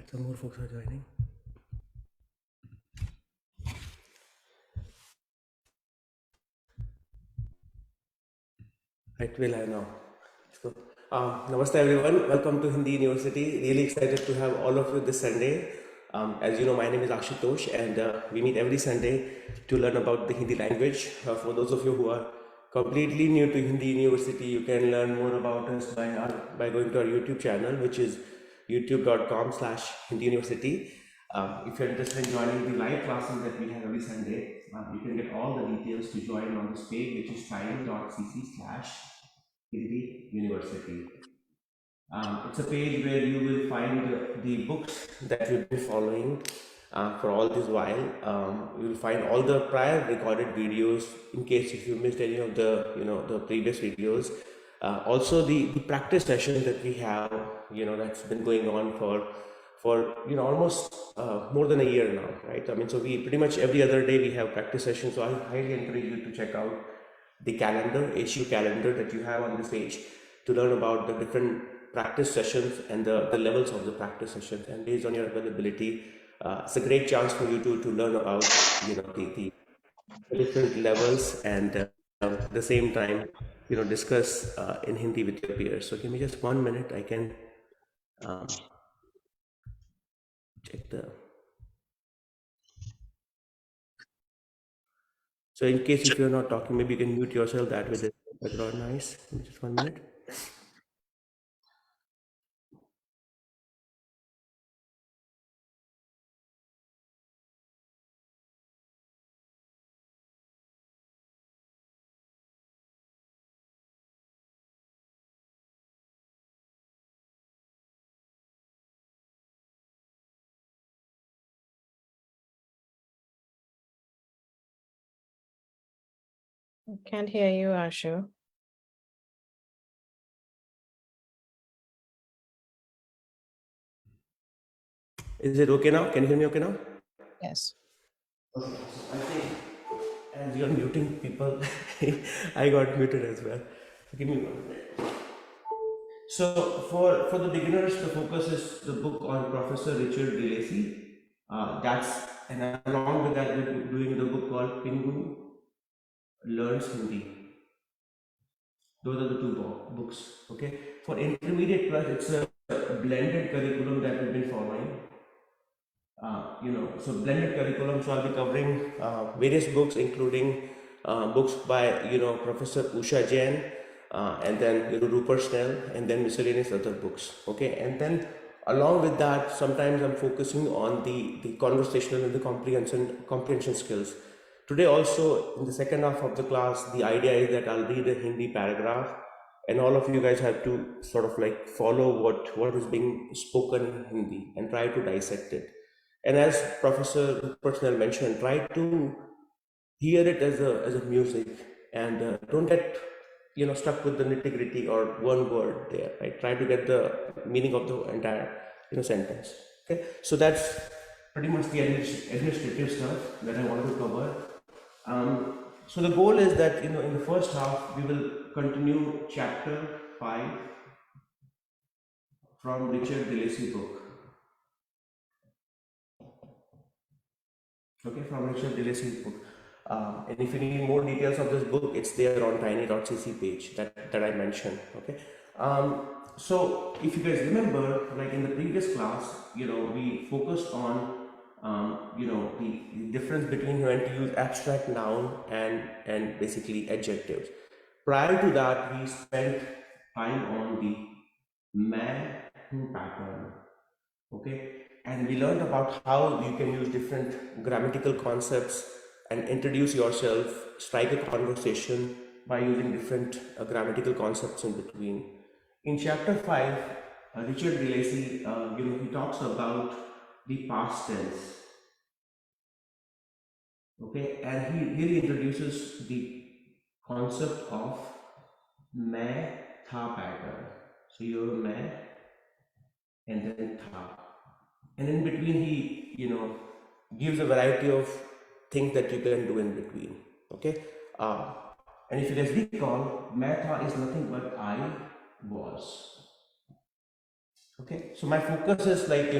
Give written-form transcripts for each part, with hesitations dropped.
some more folks are joining. Right, will I now? So, Namaste everyone. Welcome to Hindi University. Really excited to have all of you this Sunday. As you know, my name is Ashutosh, and we meet every Sunday to learn about the Hindi language. For those of you who are completely new to Hindi University, you can learn more about us by going to our YouTube channel, which is youtube.com/Hindi University. If you're interested in joining the live classes that we have every Sunday, you can get all the details to join on this page, which is time.cc/Hindi University. It's a page where you will find the books that we've been following for all this while. You will find all the prior recorded videos in case if you missed any of the previous videos. Also the practice session that we have, that's been going on for almost more than a year now, right? I mean, so we pretty much every other day we have practice sessions. So I highly encourage you to check out the calendar, issue calendar that you have on this page to learn about the different practice sessions and the levels of the practice sessions. And based on your availability, it's a great chance for you to learn about the different levels and at the same time discuss in Hindi with your peers. So give me just 1 minute. I can check the. So in case if you're not talking, maybe you can mute yourself. That way the background noise. Just 1 minute. Can't hear you, Ashu. Is it okay now? Can you hear me okay now? Yes. Okay, so I think as you're muting people, I got muted as well. So give me 1 minute. So for the beginners, the focus is the book on Professor Richard Delacy. And along with that, we're doing the book called Pingu Learns Hindi. Those are the two books. Okay. For intermediate plus, it's a blended curriculum that we've been following. So blended curriculum. So I'll be covering various books, including books by Professor Usha Jain, and then Rupert Snell, and then miscellaneous other books. Okay, and then along with that, sometimes I'm focusing on the conversational and the comprehension skills. Today also, in the second half of the class, the idea is that I'll read a Hindi paragraph, and all of you guys have to sort of like follow what is being spoken in Hindi and try to dissect it. And as Professor Personnel mentioned, try to hear it as a music, and don't get stuck with the nitty-gritty or one word there. Right? Try to get the meaning of the entire sentence. Okay, so that's pretty much the administrative stuff that I wanted to cover. So the goal is that in the first half we will continue chapter 5 from Richard Delacy book. Okay, from Richard Delacy's book. And if you need more details of this book, it's there on tiny.cc page that I mentioned. Okay. So if you guys remember, like in the previous class, we focused on the difference between when to use abstract noun and basically adjectives. Prior to that, we spent time on the man pattern. Okay, and we learned about how you can use different grammatical concepts and introduce yourself, strike a conversation by using different grammatical concepts in between. In chapter 5, Richard Delacy, he talks about the past tense. Okay, and he really introduces the concept of मैं था pattern. So you're मैं and then tha. And in between, he gives a variety of things that you can do in between. Okay, and if you guys recall, मैं था is nothing but I was. Okay, so my focus is like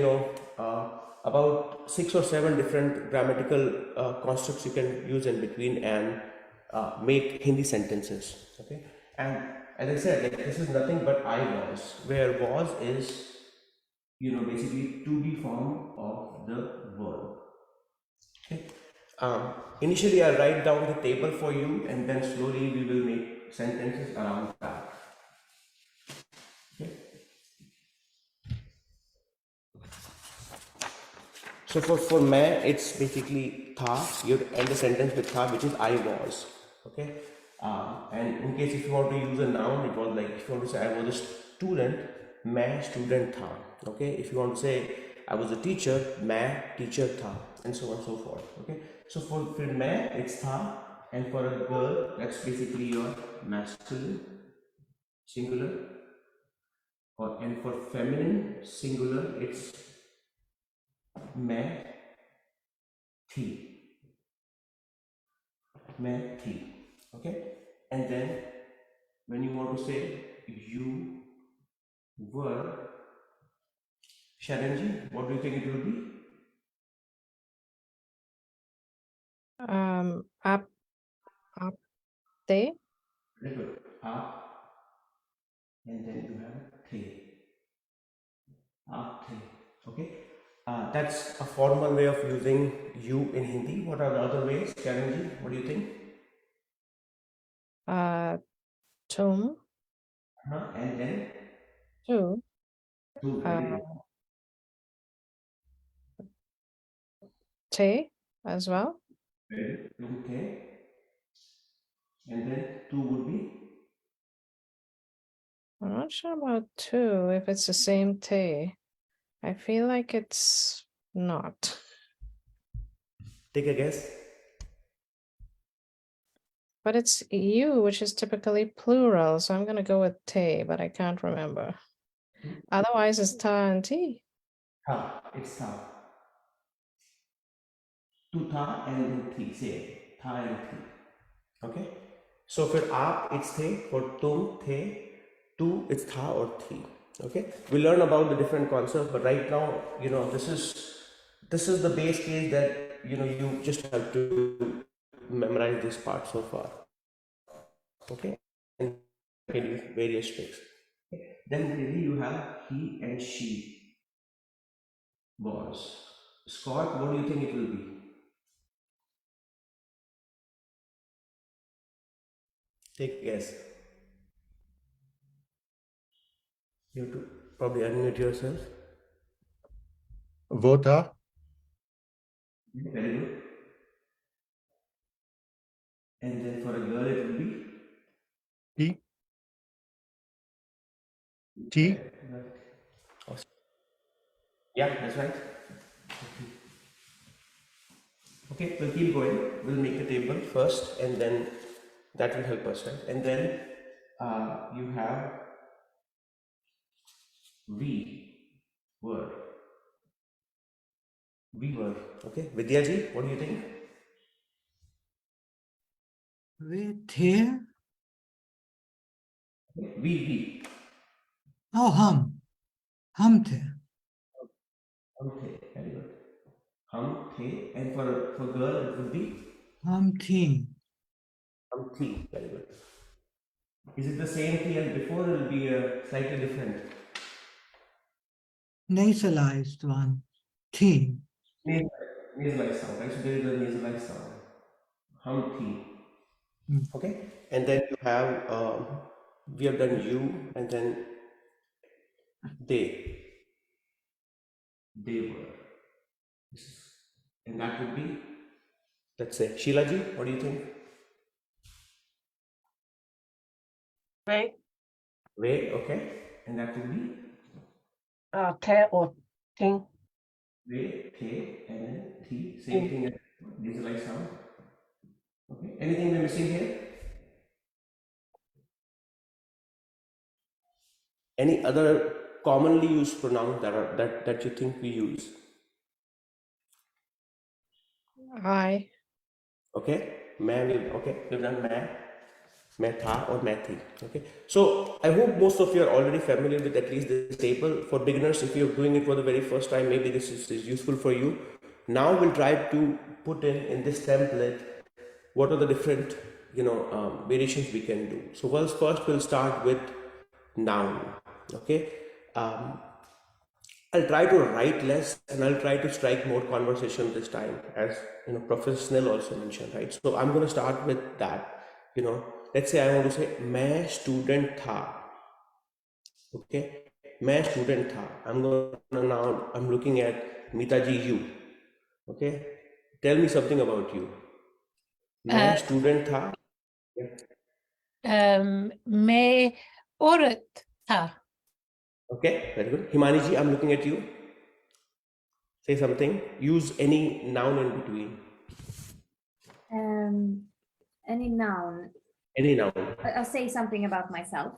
about 6 or 7 different grammatical constructs you can use in between and make Hindi sentences. Okay, and as I said, like, this is nothing but I was, where was is basically to be form of the verb. Okay. Initially, I'll write down the table for you, and then slowly we will make sentences around that. Okay. So for मैं, it's basically tha. You end the sentence with tha, which is I was. Okay. And in case if you want to use a noun, it was like if you want to say I was a student, मैं student था. Okay. If you want to say I was a teacher, मैं teacher था, and so on and so forth. Okay. So for मैं, it's tha, and for a girl, that's basically your masculine singular, and for feminine singular, it's मैं थी. मैं थी. Okay. And then when you want to say you were, Sharanji, what do you think it will be? Up, they. Very good. Aap, and then you have the. Aap the. Okay. That's a formal way of using you in Hindi. What are the other ways, Sharanji? What do you think? Tum, And then tu, two. uh, Very good. te as well. Very good. Tum the. And then two would be. I'm not sure about two, if it's the same te. I feel like it's not. Take a guess. But it's you, which is typically plural, so I'm gonna go with te, but I can't remember. Otherwise, it's ta and ti. Tha. It's tha. Tu tha and then thi. Same. Tha and thi. Okay. So for aap, it's the. For tum, the. Tu, it's tha or thi. Okay. We learn about the different concepts, but right now, this is the base case that you just have to memorize this part so far. Okay. And various tricks. Okay. Then really you have he and she was. Scott, what do you think it will be? Take a guess. You have to probably unmute yourself. वो था. Very good. And then for a girl, it will be T. T. awesome. Yeah, that's right. Okay, we'll keep going. We'll make the table first, and then that will help us, right? And then you have we were. We were. Okay, Vidyaji, what do you think? वे थे. We. Oh, हम थे. हम थे. Very good. हम थे, and for girl, it will be हम थी. हम थी. Very good. Is it the same thing as before, or will be slightly different? Nasalized one. थी. Nasalized sound, right? So there is a nasalized sound. Hum thi. Hmm. Okay, and then you have we have done you, and then they were. And that would be, let's say, Sheila ji, what do you think? Way, okay, and that would be Te or ting. way, the, and then thi. Same thing as nasalized sound. Okay, anything we're missing here? Any other commonly used pronouns that you think we use? I. Okay, मैं, okay, we've done मैं. मैं था or मैं थी. Okay, so I hope most of you are already familiar with at least this table. For beginners, if you're doing it for the very first time, maybe this is useful for you. Now we'll try to put in this template what are the different variations we can do. So first we'll start with noun. Okay, um, I'll try to write less and I'll try to strike more conversation this time, as Professor Snell also mentioned, right? So I'm going to start with that. Let's say I want to say मैं student था. Okay, मैं student था. I'm looking at Mitaji, you. Okay, tell me something about you. मैं student था. मैं औरत था. Okay, very good. Himani ji, I'm looking at you. Say something. Use any noun in between. Any noun. Any noun. I'll say something about myself.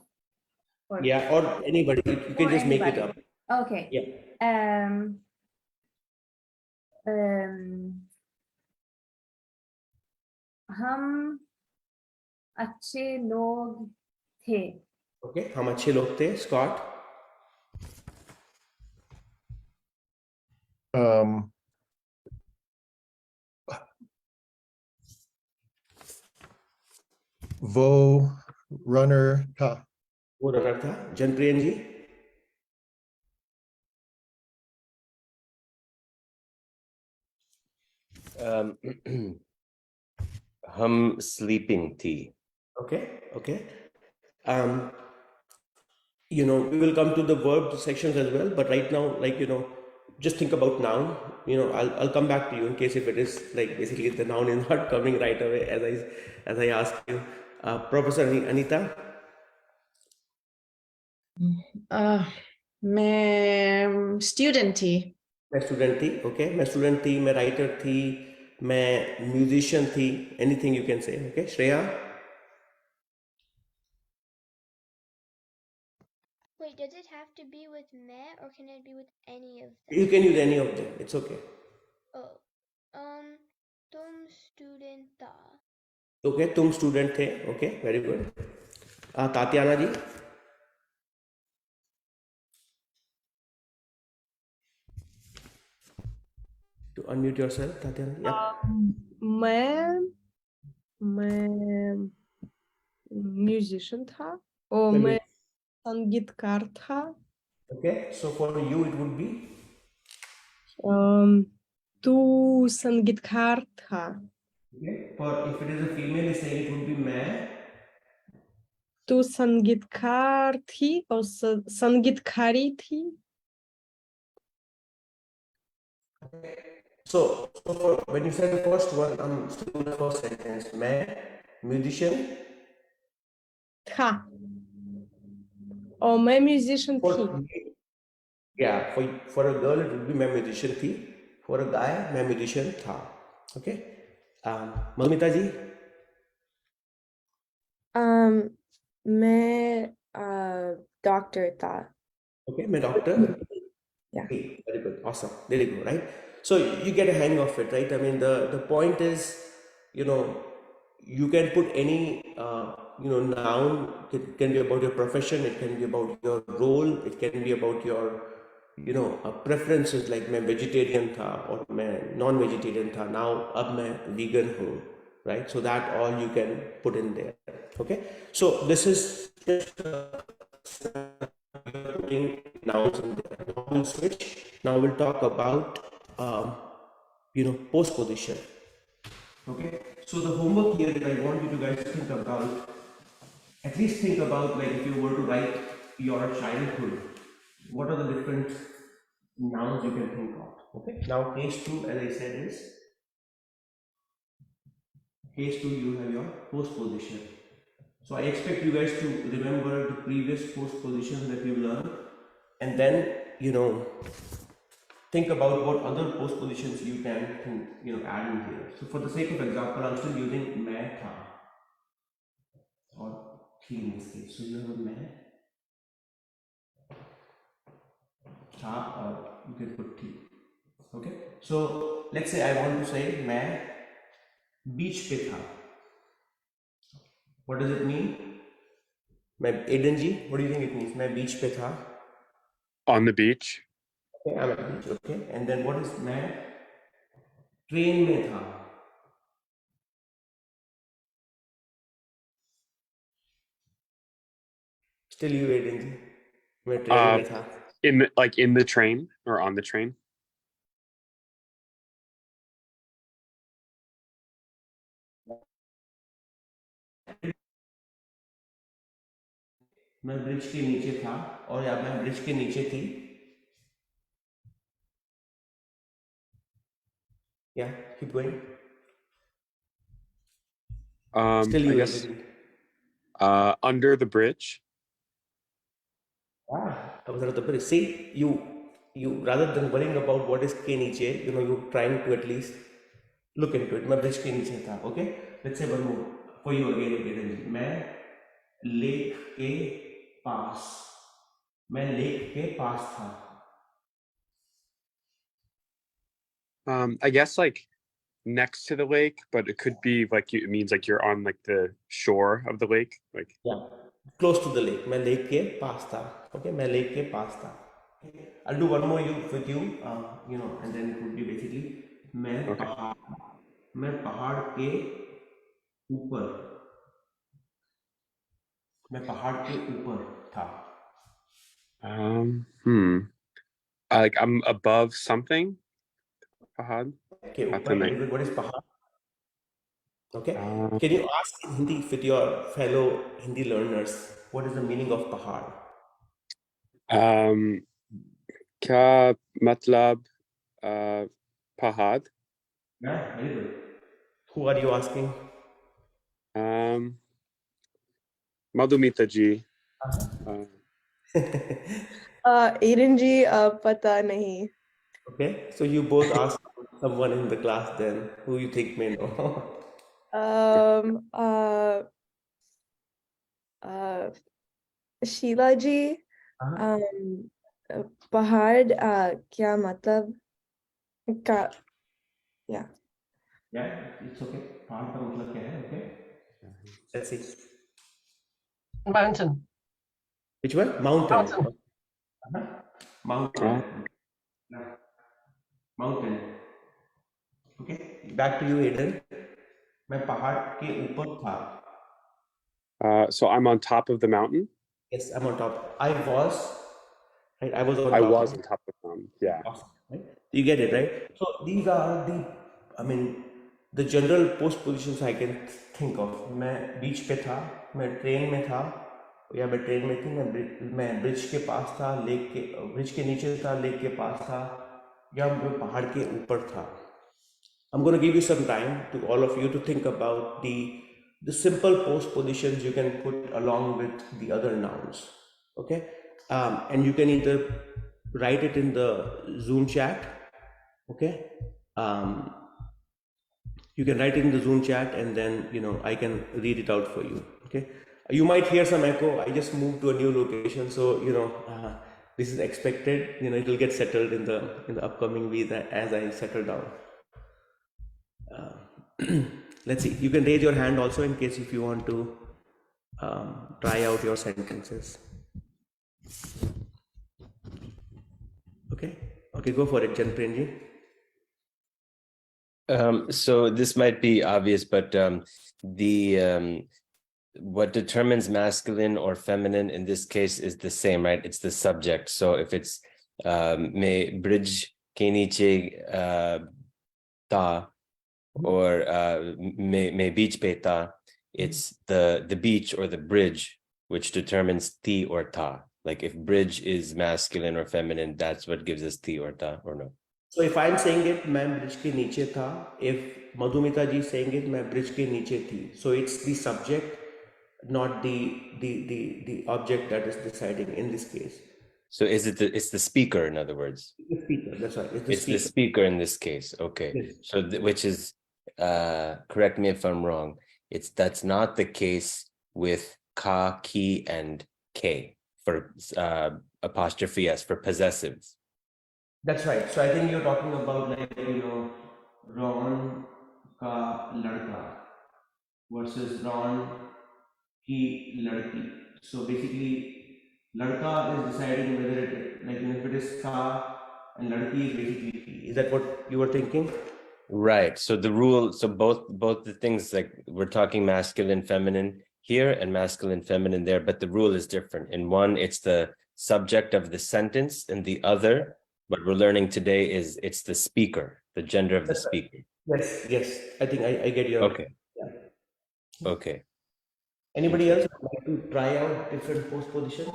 Or, Yeah, or anybody. You can or just make it anybody. up. Okay. Yeah. हम अच्छे लोग थे. Okay. हम अच्छे लोग थे. Scott. वो runner था. वो रनर था. जनप्रियन जी. हम sleeping थी. Okay. Okay. We will come to the verb sections as well, but right now, just think about noun. I'll come back to you in case if it is like basically the noun is not coming right away as I ask you. Professor Anita. मैं student थी. मैं student थी. Okay, मैं student थी. मैं writer थी. मैं musician थी. Anything you can say. Okay, Shreya. Wait, does it have to be with me or can it be with any of them? You can use any of them. It's okay. Oh, तुम student था. Okay, तुम student थे. Okay, very good. Tatiana ji. To unmute yourself, Tatiana. Yeah. मैं musician था और मैं संगीतकार था. Okay, so for you it would be तू संगीतकार था. okay. For if it is a female, is saying it would be मैं. तू संगीतकार थी और संगीतकारी थी. So for, when you said the first one, I'm still in the first sentence. मैं musician. था और मैं musician थी. Yeah, for a girl it would be मैं musician थी. For a guy मैं musician था. Okay. मधुमिता जी. मैं doctor था. Okay, मैं doctor. Yeah. Okay, very good. Awesome. There you go, right? So you get a hang of it, right? I mean, the point is, you can put any, noun. It can be about your profession. It can be about your role. It can be about your, preferences. Like मैं vegetarian था और मैं non-vegetarian था. Now अब मैं vegan हूँ, right? So that all you can put in there. Okay. So this is just putting nouns in there. Now we'll switch. Now we'll talk about postposition. Okay, so the homework here that I want you to guys think about, at least think about, like, if you were to write your childhood, what are the different nouns you can think of. Okay, now case 2, as I said, is case 2 you have your postposition. So I expect you guys to remember the previous postpositions that we've learned, and then think about what other postpositions you can add in here. So for the sake of example, I'm still using मैं था or थी in this case. So you have a मैं था or you can put थी. Okay. So let's say I want to say मैं बीच पे था. What does it mean? मैं Aiden ji, what do you think it means? मैं बीच पे था. On the beach. Okay, I'm at the beach. Okay, and then what is मैं train में था. Still you Aiden ji. मैं ट्रेन में था. In the train or on the train. मैं ब्रिज के नीचे था और या मैं ब्रिज के नीचे थी. Yeah, keep going. Still I you guess Aiden. under the bridge. Ah, I was at the bridge. See, you rather than worrying about what is के नीचे, you're trying to at least look into it. मैं bridge के नीचे था. Okay, let's say one more for you again, Aiden ji. मैं lake के पास. मैं lake के पास था. I guess like next to the lake, but it could be like it means like you're on like the shore of the lake. Like Yeah, close to the lake. मैं lake के पास था. Okay, मैं lake के पास था. Okay. I'll do one more with you, and then it would be basically okay. मैं पहाड़ के ऊपर. मैं पहाड़ के ऊपर था. Like I'm above something. Pahad. के ऊपर. Very good. What is पहाड़? Okay. Can you ask in Hindi with your fellow Hindi learners what is the meaning of पहाड़? क्या मतलब Pahad? Yeah, very good. Who are you asking? Madhumita ji. Aiden ji, pata nahi. Okay, so you both ask someone in the class then who you think may know. Sheila ji, pahad, kya matlab? Ka, yeah. Yeah, it's okay. पहाड़ का मतलब क्या है? Okay. Let's see. Mountain. Which one? Mountain. Mountain. Mountain. Mountain. Okay. Back to you, Aiden. मैं पहाड़ के ऊपर था. So I'm on top of the mountain. Yes, I'm on top. I was. Right. I was on top. I was on top of the mountain. Yeah. Awesome, right? You get it, right? So these are the general postpositions I can think of. मैं बीच पे था, मैं train में था, या मैं train में थी, मैं ब्रिज के पास था, ब्रिज के नीचे था, लेक के पास था, या मैं पहाड़ के ऊपर था. I'm going to give you some time to all of you to think about the simple postpositions you can put along with the other nouns. Okay, and you can either write it in the Zoom chat. Okay, you can write it in the Zoom chat, and then I can read it out for you. Okay, you might hear some echo. I just moved to a new location, so this is expected. It will get settled in the upcoming week as I settle down. Let's see. You can raise your hand also in case if you want to try out your sentences. Okay, go for it, Janprenji. So this might be obvious, but what determines masculine or feminine in this case is the same, right? It's the subject. So if it's me bridge ke niche ta, or me beach pe ta, it's the beach or the bridge which determines ti or ta. Like if bridge is masculine or feminine, that's what gives us ti or ta, or no? So if I'm saying it, मैं bridge के नीचे था. If Madhumita ji saying it, मैं bridge के नीचे थी. So it's the subject, not the object that is deciding in this case. So it's the speaker, in other words. The speaker, that's right. It's the speaker in this case. Okay. Yes. So which is correct me if I'm wrong. That's not the case with ka, ki, and k for apostrophe s for possessives. That's right. So I think you're talking about Ron ka ladka versus Ron ki ladki. So basically, ladka is deciding whether it, like, if it is ka, and ladki is basically he. Is that what you were thinking? Right. So the rule, so both the things, like we're talking masculine, feminine here and masculine, feminine there, but the rule is different. In one, it's the subject of the sentence, and the other, what we're learning today is it's the speaker, the gender of the That's right. speaker. Yes, yes. I think I get your. Okay. Yeah. Okay. Anybody Okay. else would like to try out different post positions?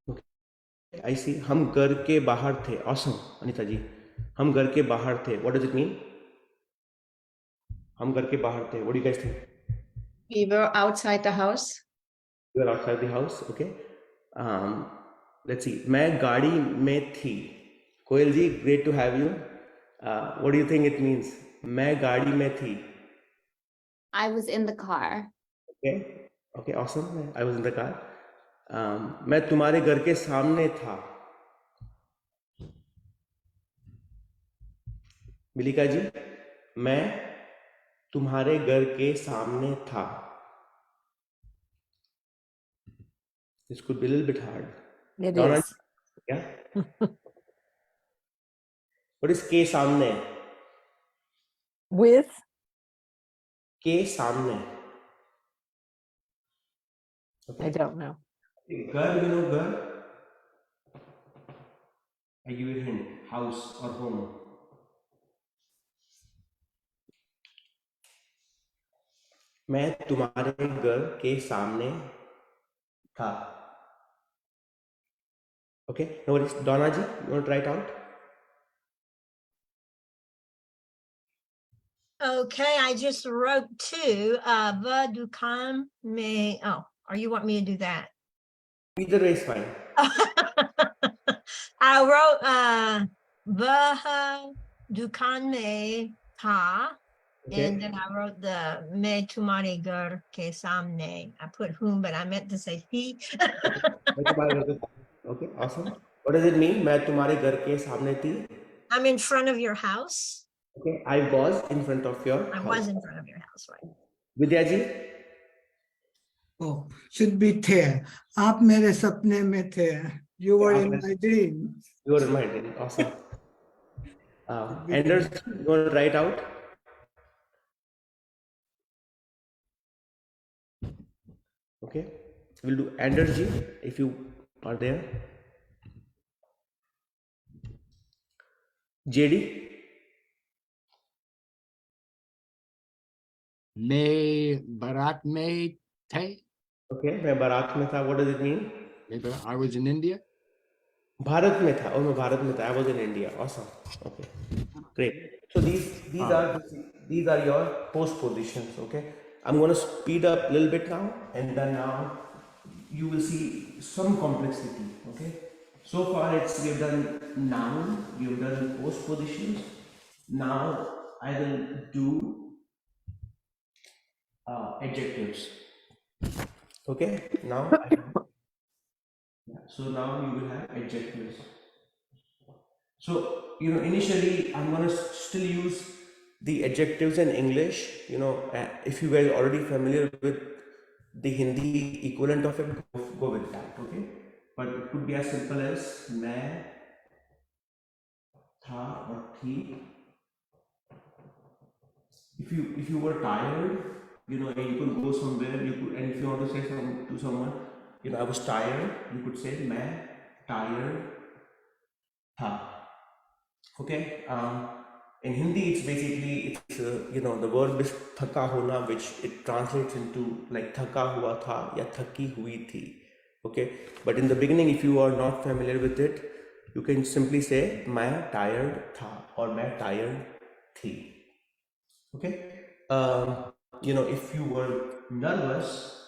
Okay. I see. हम घर के बाहर थे. Awesome, Anita ji. हम घर के बाहर थे. What does it mean? हम घर के बाहर थे. What do you guys think? We were outside the house. You are outside the house. Okay. Um, let's see. मैं गाड़ी में थी. Koel ji, great to have you. What do you think it means? मैं गाड़ी में थी. I was in the car. Okay. Okay. Awesome. I was in the car. मैं तुम्हारे घर के सामने था. मिलिका जी, मैं तुम्हारे घर के सामने था. This could be a little bit hard. It Donna, is. yeah. What is के सामने? With के सामने. I don't know. घर, you know घर. I give you a hint. House or home. मैं तुम्हारे घर के सामने था. Okay, no worries. Donna ji, you want to try it out? Okay, I just wrote two. Va dukan me. Oh, or you want me to do that? Either way is fine. I wrote va dukan me tha. Okay. And then I wrote the me tumhare ghar ke samne. I put whom, but I meant to say he. Okay, awesome. What does it mean? मैं तुम्हारे घर के सामने थी. I'm in front of your house. Okay, I was in front of your I house. was in front of your house, right? Vidya ji, Oh, should be थे. आप मेरे सपने में थे. You were in my dream. you were in my dream. Awesome. Anders, you want to write out? Okay, we'll do Anders ji if you are there. JD, मैं बारात में थे. okay, मैं बारात में था. What does it mean? Maybe I was in India. Bharat में था. Oh, मैं भारत में था. I was in India. Awesome. Okay, great. So these are your post positions. Okay, I'm going to speed up a little bit now, and then now you will see some complexity. Okay, so far we've done noun, we've done post positions. Now I will do adjectives. Okay, now so now you will have adjectives. So initially I'm going to still use the adjectives in English. If you guys are already familiar with the Hindi equivalent of it, go with that. Okay, but it could be as simple as मैं था or थी. If you were tired, and you could go somewhere, and if you want to say to someone, I was tired, you could say मैं tired था. Okay, in Hindi it's basically the verb is thaka hona, which it translates into like thaka hua tha ya thaki hui thi. Okay, but in the beginning, if you are not familiar with it, you can simply say मैं tired था or मैं tired थी. Okay, if you were nervous,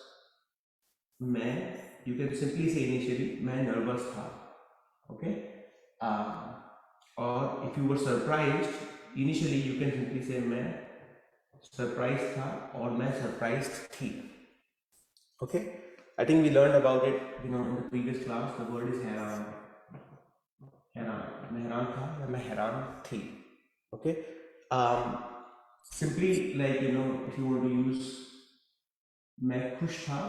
you can simply say initially मैं nervous था. Okay, or if you were surprised, initially you can simply say मैं surprised था or मैं surprised थी. Okay, I think we learned about it in the previous class. The word is हैरान. मैं हैरान था या मैं हैरान थी. Okay, simply like, if you want to use मैं खुश था,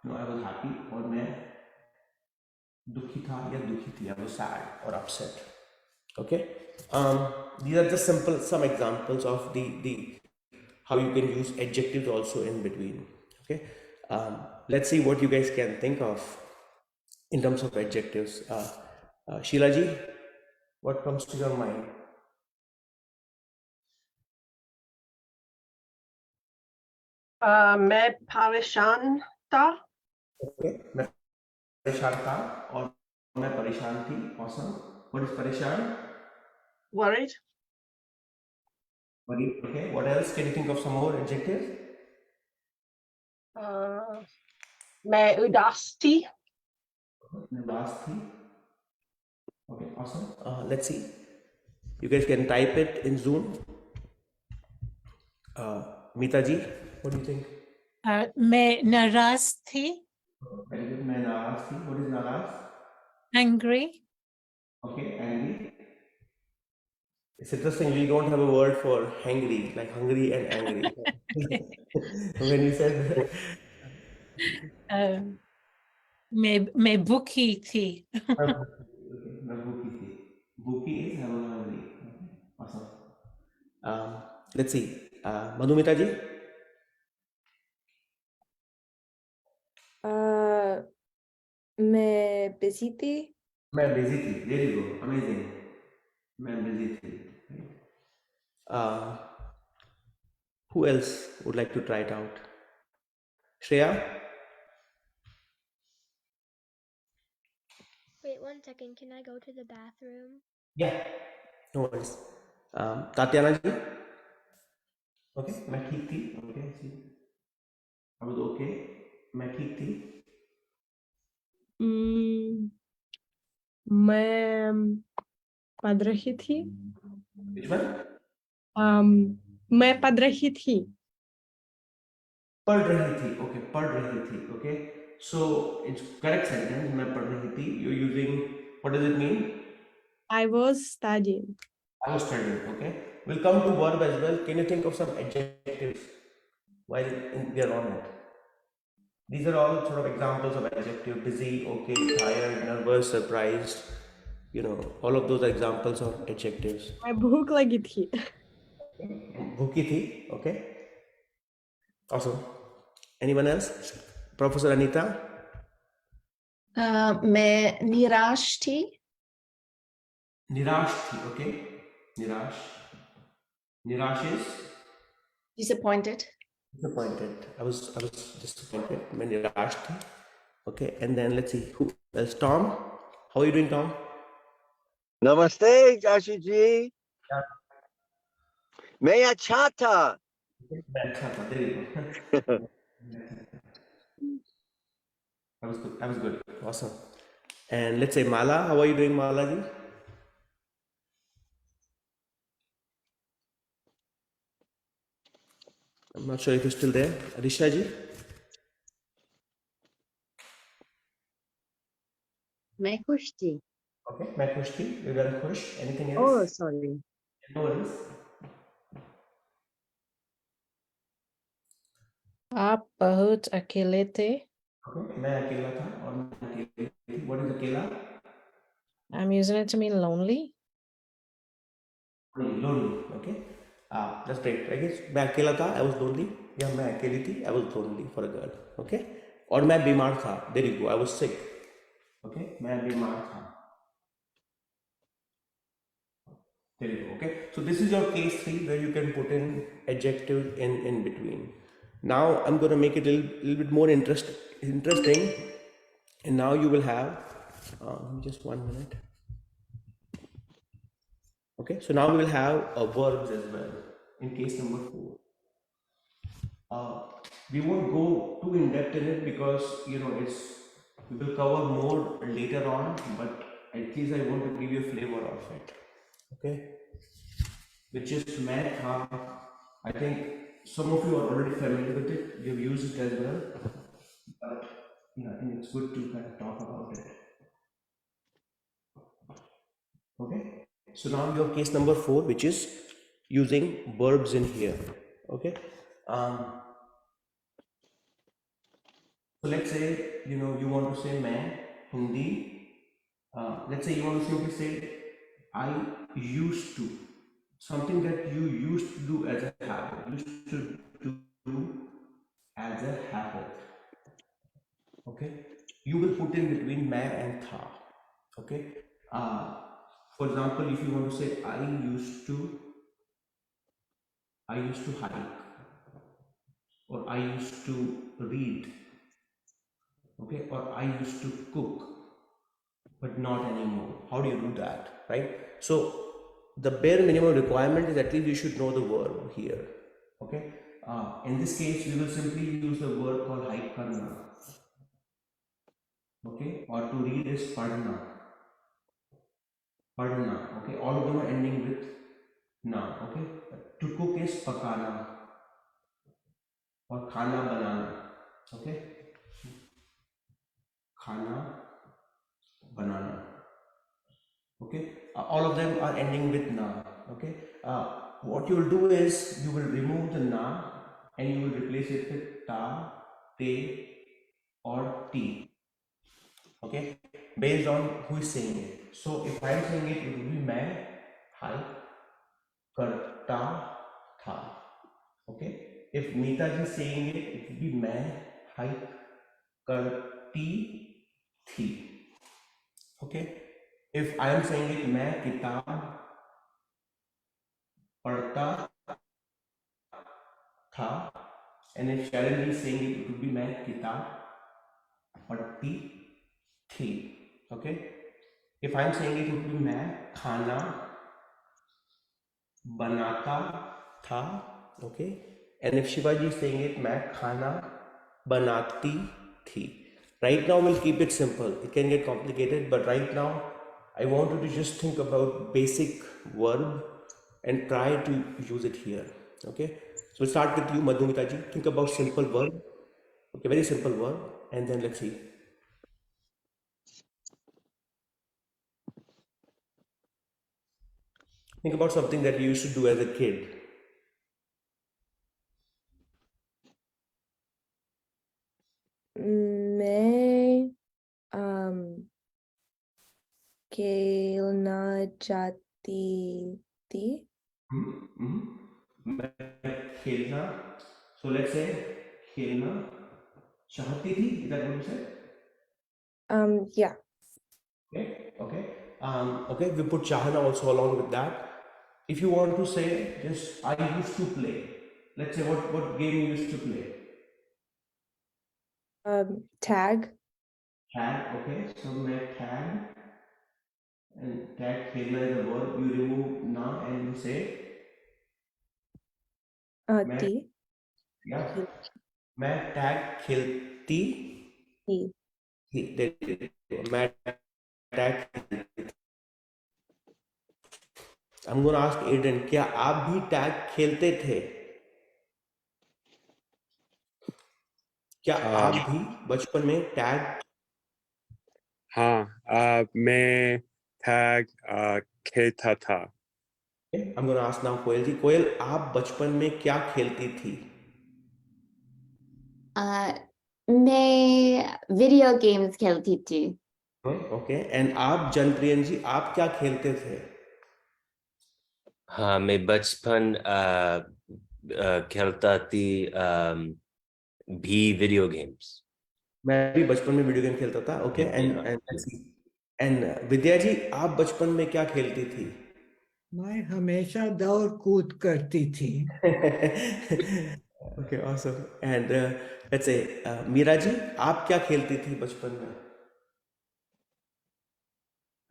I was happy, or मैं दुखी था या दुखी थी, I was sad or upset. Okay, these are just some examples of the how you can use adjectives also in between. Okay, let's see what you guys can think of in terms of adjectives. Sheila ji, what comes to your mind? मैं परेशान था. Okay, मैं परेशान था और मैं परेशान थी. Awesome. What is परेशान? Worried. Worried. Okay. What else? Can you think of some more adjectives? मैं उदास थी. मैं उदास थी. Okay. Awesome. Let's see. You guys can type it in Zoom. Meeta ji, what do you think? मैं नाराज थी. Very good. मैं नाराज थी. What is नाराज? Angry. Okay, angry. It's interesting. We don't have a word for hangry, like hungry and angry. When you said मैं भूखी थी. okay, मैं भूखी थी. Bookie is I was hungry. Okay, awesome. Let's see. Madhumita ji. मैं busy थी. मैं busy थी. There you go. Amazing. मैं busy थी. Who else would like to try it out? Shreya? Wait 1 second. Can I go to the bathroom? Yeah. No worries. Tatiana ji? Okay, मैं ठीक थी. Okay, see. I was okay. मैं ठीक थी. मैं पढ़ रही थी. Which one? मैं पढ़ रही थी. पढ़ रही थी. Okay, पढ़ रही थी. Okay. So it's correct sentence. मैं पढ़ रही थी. You're using, what does it mean? I was studying. I was studying. Okay. We'll come to verb as well. Can you think of some adjectives while they're on it? These are all sort of examples of adjective. Busy, okay, tired, nervous, surprised. All of those are examples of adjectives. मैं भूख लगी थी. भूखी थी. Okay. Awesome. Anyone else? Professor Anita? मैं निराश थी. निराश थी. Okay. निराश. निराश is Disappointed. disappointed. I was disappointed. मैं निराश थी. Okay. And then let's see who else. Tom, how are you doing, Tom? Namaste, Ashu Ji. मैं अच्छा था. मैं अच्छा था. There you go. That was good. Awesome. And let's say Mala, how are you doing, Mala ji? I'm not sure if you're still there. Arisha ji? मैं खुश थी. Okay, मैं खुश थी. You're very खुश. Anything else? Oh, sorry. No worries. आप बहुत अकेले थे. Okay, मैं अकेला था और मैं अकेली थी. What is अकेला? I'm using it to mean lonely. Lonely. Okay. That's great. I guess मैं अकेला था. I was lonely. या मैं अकेली थी. I was lonely for a girl. Okay. और मैं बीमार था. There you go. I was sick. Okay. मैं बीमार था. There you go. Okay. So this is your case 3 where you can put in adjective in between. Now I'm going to make it a little bit more interesting. And now you will have, just 1 minute. Okay. So now we will have verbs as well in case number 4. We won't go too in depth in it because, we will cover more later on, but at least I want to give you a flavor of it. Okay. Which is मैं था. I think some of you are already familiar with it. You've used it as well. But I think it's good to kind of talk about it. Okay. So now you have case number 4, which is using verbs in here. Okay. So let's say, you want to say main Hindi. Let's say you want to simply say I used to, something that you used to do as a habit, used to do as a habit. Okay, you will put in between main and tha. Okay, for example, if you want to say I used to hike, or I used to read, okay, or I used to cook, but not anymore. How do you do that, right? So the bare minimum requirement is at least you should know the verb here. Okay. In this case, we will simply use the verb called hike karna. Okay. Or to read is padhna. Padhna. Okay. All of them are ending with na. Okay. To cook is pakana or khana banana. Okay. Khana banana. Okay, all of them are ending with na. Okay, what you will do is you will remove the na and you will replace it with ta, te, or ti. Okay, based on who is saying it. So if I am saying it, it will be main hai karta tha. Okay, if Meeta ji is saying it, it will be main hai karti thi. Okay, if I am saying it, मैं किताब पढ़ता था, and if Sharon is saying it, it would be मैं किताब पढ़ती थी. Okay, if I am saying it, it would be मैं खाना बनाता था. Okay, and if Shivaji is saying it, मैं खाना बनाती थी. Right now we'll keep it simple. It can get complicated, but right now I want you to just think about basic verb and try to use it here. Okay, so we'll start with you, Madhumita ji. Think about simple verb. Okay, very simple verb, and then let's see. Think about something that you used to do as a kid. मैं खेलना चाहती थी. मैं खेलना. So let's say खेलना चाहती थी. Is that what you said? Yeah. Okay. Okay. Okay. We put chahana also along with that. If you want to say just I used to play. Let's say what game you used to play. Tag. Tag. Okay. So मैं tag. And tag खेलना is a verb. You remove na and you say ती. yeah. मैं tag खेलती थी. मैं tag खेलती थी. I'm going to ask Aiden, क्या आप भी tag खेलते थे? क्या आप भी बचपन में tag? हाँ, मैं tag खेलता था. I'm going to ask now कोयल जी. कोयल, आप बचपन में क्या खेलती थी? मैं video games खेलती थी. Okay. And आप जनप्रियन जी, आप क्या खेलते थे? हाँ, मैं बचपन खेलता थी भी वीडियो गेम्स. मैं भी बचपन में वीडियो गेम खेलता था. ओके. एंड विद्या जी, आप बचपन में क्या खेलती थी? मैं हमेशा दौड़ कूद करती थी. Okay, awesome. And let's say Meera ji, आप क्या खेलती थी बचपन में?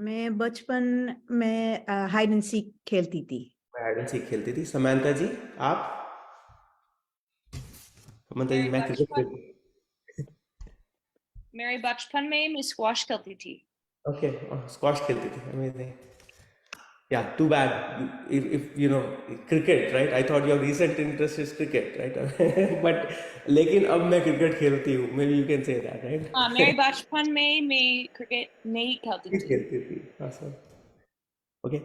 मैं बचपन में हाइड एंड सीक खेलती थी. मैं हाइड एंड सीक खेलती थी. समांता जी, आप? समांता जी, मैं क्रिकेट. मेरे बचपन में मैं स्क्वाश खेलती थी. ओके, स्क्वाश खेलती थी. Amazing. Yeah, too bad. If you know cricket, right? I thought your recent interest is cricket, right? But लेकिन अब मैं क्रिकेट खेलती हूँ. Maybe you can say that, right? मेरे बचपन में मैं क्रिकेट नहीं खेलती थी. खेलती थी. Awesome. Okay,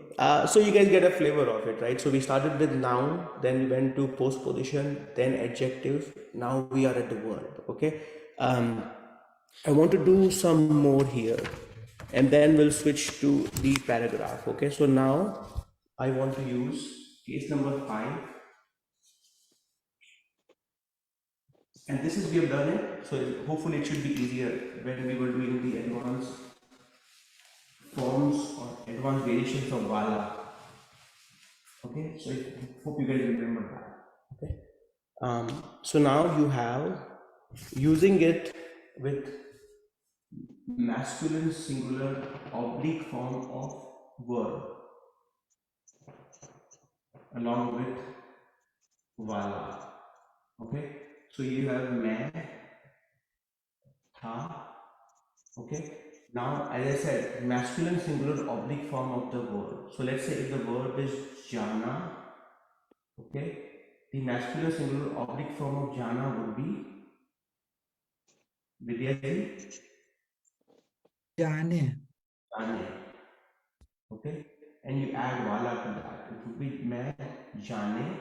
so you guys get a flavor of it, right? So we started with noun, then we went to postposition, then adjectives. Now we are at the verb. Okay, I want to do some more here, and then we'll switch to the paragraph. Okay, so now I want to use case number 5, and this is we have done it. So hopefully it should be easier when we were doing the advanced forms or advanced variations of wala. Okay, so I hope you guys remember that. Okay, so now you have using it with masculine singular oblique form of verb along with wala. Okay, so you have main, tha. Okay, now as I said, masculine singular oblique form of the verb. So let's say if the verb is jana, okay, the masculine singular oblique form of jana would be Vidyaji, Jane. jane. Okay, and you add wala to that. It would be main jane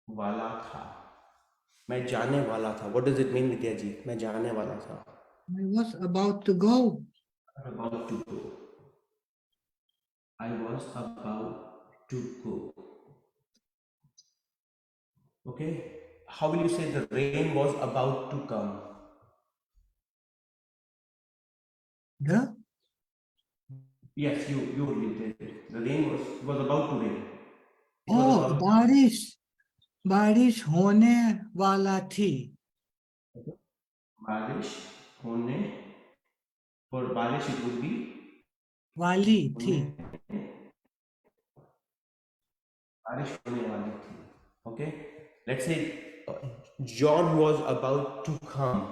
wala tha. मैं जाने वाला था. What does it mean, Vidya ji? मैं जाने वाला था. I was about to go. About to go. I was about to go. Okay. How will you say the rain was about to come? The Yes, you did it. The rain was about to rain. It was oh, about बारिश होने वाला थी. बारिश होने. For बारिश it would be वाली थी. बारिश होने वाली थी. Okay. Let's say John was about to come.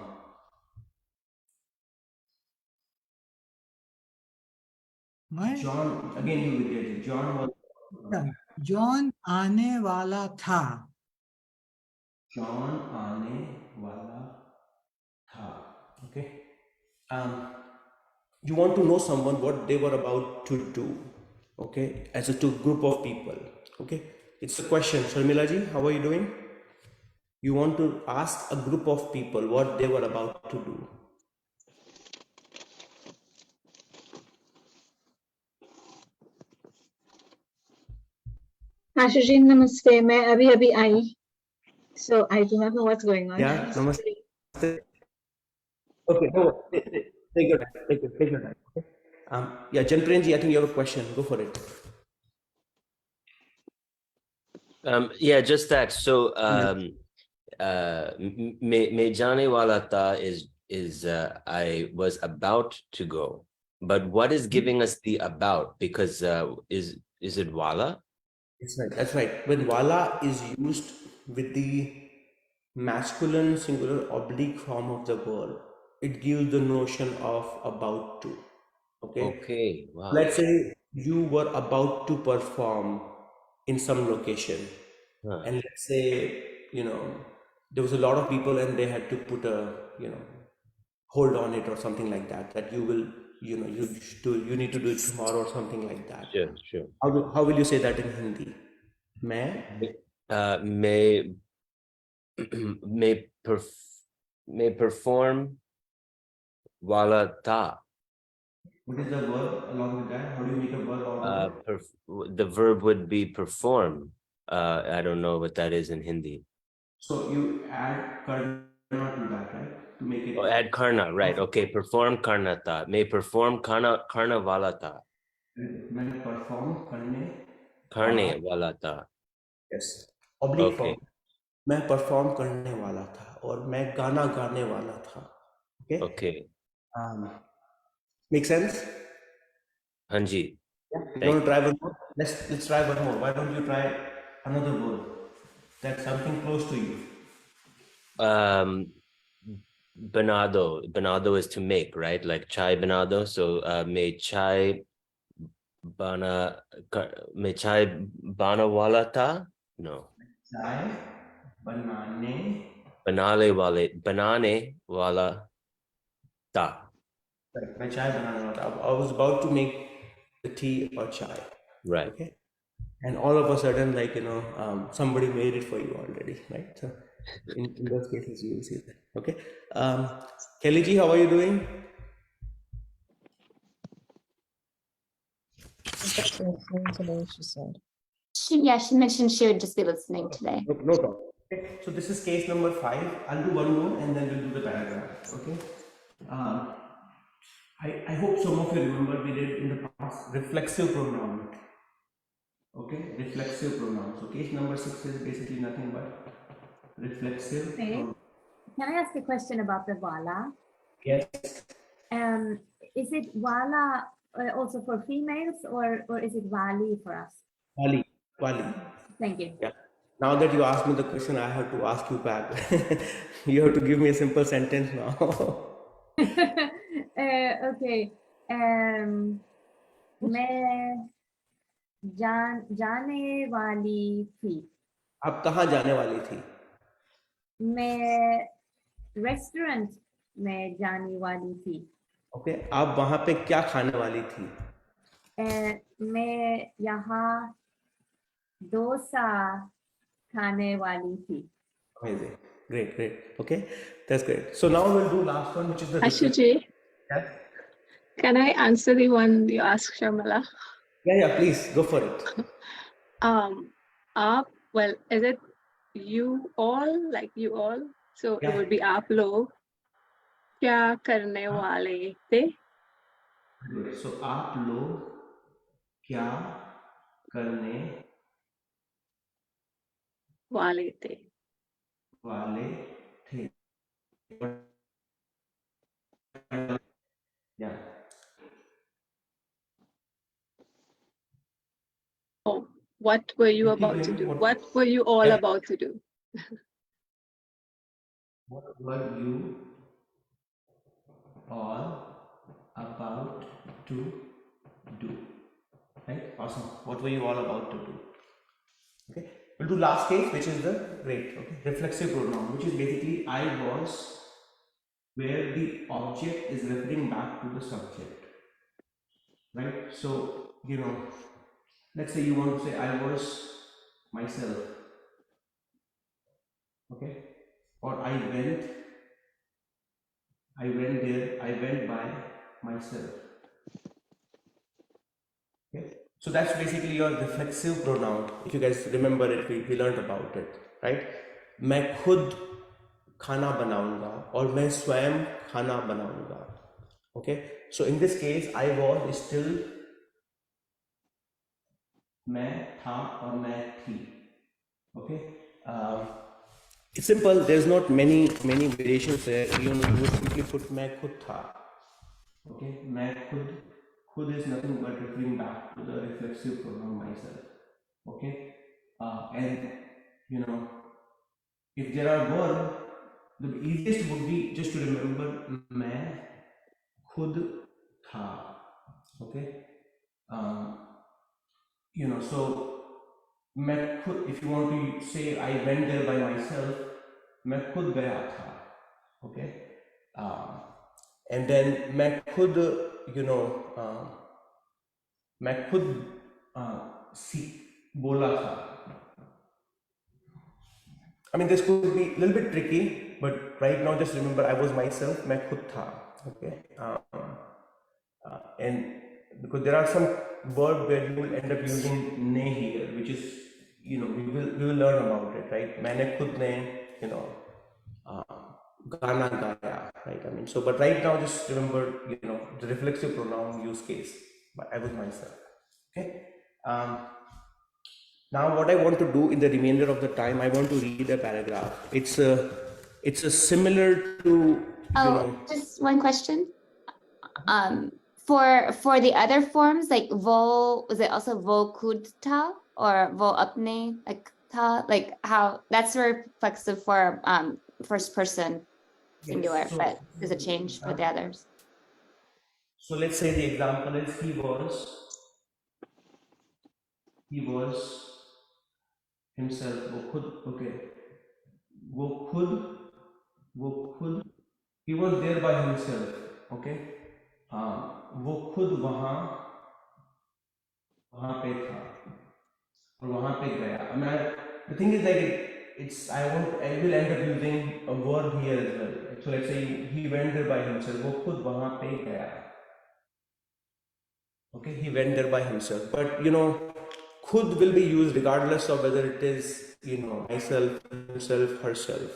मैं John, again you will get it. John was. John आने वाला था. John आने वाला था. Okay. You want to know someone what they were about to do. Okay, as a group of people. Okay, it's a question. Sharmila ji, how are you doing? You want to ask a group of people what they were about to do. आशु जी नमस्ते मैं अभी आई so I do not know what's going on. Yeah, namaste. Okay, no, take your time. Take your time. Okay. Yeah, Janpren ji, I think you have a question. Go for it. Yeah, just that. So me jane wala tha is I was about to go. But what is giving us the about? Because is it wala? That's right. When wala is used with the masculine singular oblique form of the verb, it gives the notion of about to. Okay. Wow. Let's say you were about to perform in some location, and let's say there was a lot of people and they had to put a hold on it or something like that. That you will you need to do it tomorrow or something like that. Sure. How will you say that in Hindi? May perform wala tha. What is the verb along with that? How do you make a verb out of it? The verb would be perform. I don't know what that is in Hindi. So you add karna to that, right? To make it. Oh, add karna, right? Okay, perform karna tha. May perform karna wala tha. May perform Karne wala tha. Yes. Oblique Okay. form. मैं perform करने वाला था और मैं गाना गाने वाला था. Okay. Make sense? Hanji. Yeah. You want to try one more? Let's try one more. Why don't you try another word that's something close to you? Banado is to make, right? Like chai banado. So may chai bana wala tha? No. Chai banane wala tha. मैं चाय बनाने वाला था. I was about to make the tea or chai. Right. Okay. And all of a sudden, like, somebody made it for you already, right? So in those cases, you will see that. Okay. Kelly ji, how are you doing? She's just listening today, she said. She mentioned she would just be listening today. No problem. Okay. So this is case number 5. I'll do one more and then we'll do the paragraph. Okay. I hope some of you remember we did in the past reflexive pronoun. Okay, reflexive pronoun. So case number 6 is basically nothing but reflexive. Okay. Can I ask a question about the wala? Yes. Is it wala also for females or is it wali for us? Wali. Thank you. Yeah. Now that you asked me the question, I have to ask you back. You have to give me a simple sentence now. Okay. मैं जाने वाली थी. आप कहाँ जाने वाली थी? मैं रेस्टोरेंट में जाने वाली थी. Okay. आप वहाँ पे क्या खाने वाली थी? मैं यहाँ डोसा खाने वाली थी. Amazing. Great. Okay, that's great. So now we'll do last one, which is the Ashu Ji, Yeah. can I answer the one you asked Sharmila? Yeah, please go for it. Well, is it you all, like you all? So it would be आप लोग क्या करने वाले थे? Good. So आप लोग क्या करने वाले थे. वाले थे? Yeah. Oh, what were you about to do? What were you all about to do? What were you all about to do? Right? Awesome. What were you all about to do? Okay. We'll do last case, which is the great. Okay. Reflexive pronoun, which is basically I was, where the object is referring back to the subject. Right? So, let's say you want to say I was myself. Okay. Or I went there, I went by myself. Okay. So that's basically your reflexive pronoun. If you guys remember it, we learned about it, right? मैं खुद खाना बनाऊंगा और मैं स्वयं खाना बनाऊंगा. Okay. So in this case, I was is still मैं था और मैं थी. Okay. It's simple. There's not many variations there. You would simply put मैं खुद था. Okay. मैं खुद is nothing but referring back to the reflexive pronoun myself. Okay. And if there are verbs, the easiest would be just to remember मैं खुद था. Okay. So मैं खुद, if you want to say I went there by myself, मैं खुद गया था. Okay. And then मैं खुद मैं खुद बोला था. I mean, this could be a little bit tricky, but right now just remember I was myself, मैं खुद था. Okay. And because there are some verbs where you will end up using ne here, which is, we will learn about it, right? मैंने खुद ने, गाना गाया, right? I mean, but right now just remember, the reflexive pronoun use case. But I was myself. Okay. Now what I want to do in the remainder of the time, I want to read a paragraph. It's a similar to. Just one question. For the other forms, like vo, was it also vo kud tha or vo apne like tha? Like how that's reflexive for first person singular, Yes, so, but does it change for the others? So let's say the example is he was himself. वो खुद, okay. वो खुद he was there by himself. Okay. वो खुद वहाँ वहाँ पे था और वहाँ पे गया. I mean, the thing is like I will end up using a verb here as well. So let's say he went there by himself. वो खुद वहाँ पे गया. Okay, he went there by himself. But khud will be used regardless of whether it is myself, himself, herself.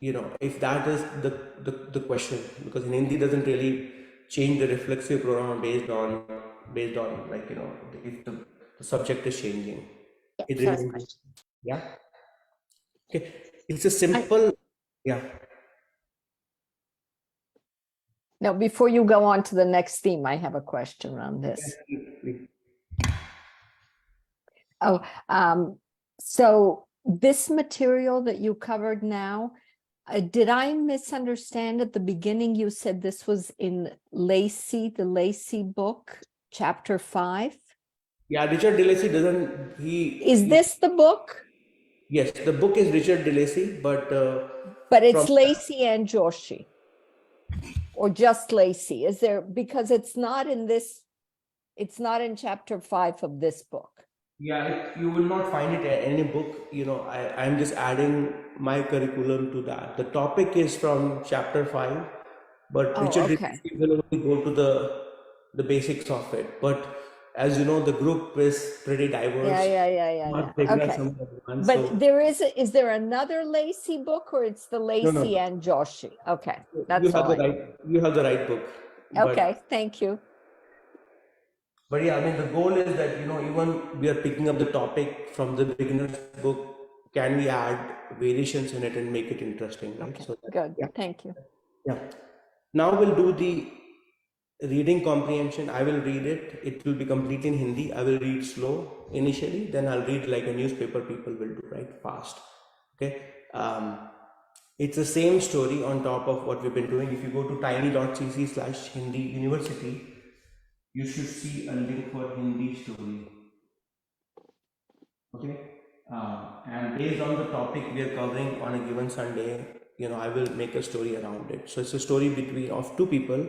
If that is the question, because in Hindi doesn't really change the reflexive pronoun based on like if the subject is changing. Yeah, It first remains. question. Yeah. Okay. It's a simple. Yeah. Now, before you go on to the next theme, I have a question on this. Oh, so this material that you covered now, did I misunderstand at the beginning? You said this was in Lacey, the Lacey book, chapter 5? Yeah, Richard Delacy doesn't. Is this the book? Yes, the book is Richard Delacy, but it's Lacey and Joshi, or just Lacey. Is there, because it's not in this, it's not in chapter 5 of this book. Yeah, you will not find it in any book. I'm just adding my curriculum to that. The topic is from chapter 5, but Oh, Richard okay. Delacy will only go to the basics of it. But as you know, the group is pretty diverse. Yeah. Not taking us Okay. some of one, But so is there another Lacey book, or it's the Lacey and Joshi? Okay, that's you have all. you have the right book. Okay, thank you. But yeah, I mean, the goal is that, even we are picking up the topic from the beginner's book, can we add variations in it and make it interesting, right? Okay, So good. Thank you. Yeah. Now we'll do the reading comprehension. I will read it. It will be completely in Hindi. I will read slow initially, then I'll read like a newspaper people will do, right? Fast. Okay. It's the same story on top of what we've been doing. If you go to tiny.cc/Hindi University, you should see a link for Hindi story. Okay. And based on the topic we are covering on a given Sunday, I will make a story around it. So it's a story of two people,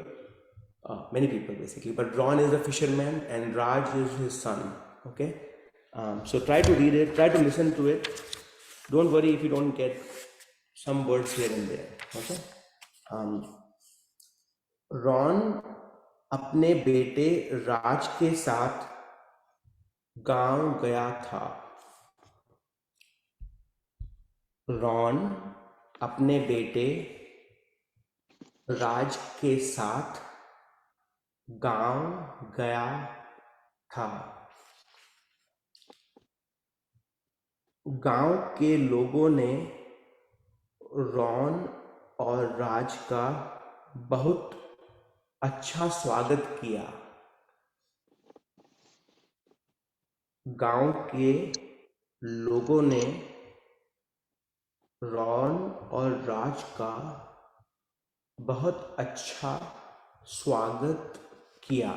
many people basically, but Ron is a fisherman and Raj is his son. Okay. So try to read it, try to listen to it. Don't worry if you don't get some words here and there. Okay. Ron अपने बेटे राज के साथ गांव गया था. Ron अपने बेटे राज के साथ गांव गया था. गांव के लोगों ने रॉन और राज का बहुत अच्छा स्वागत किया. गांव के लोगों ने रॉन और राज का बहुत अच्छा स्वागत किया.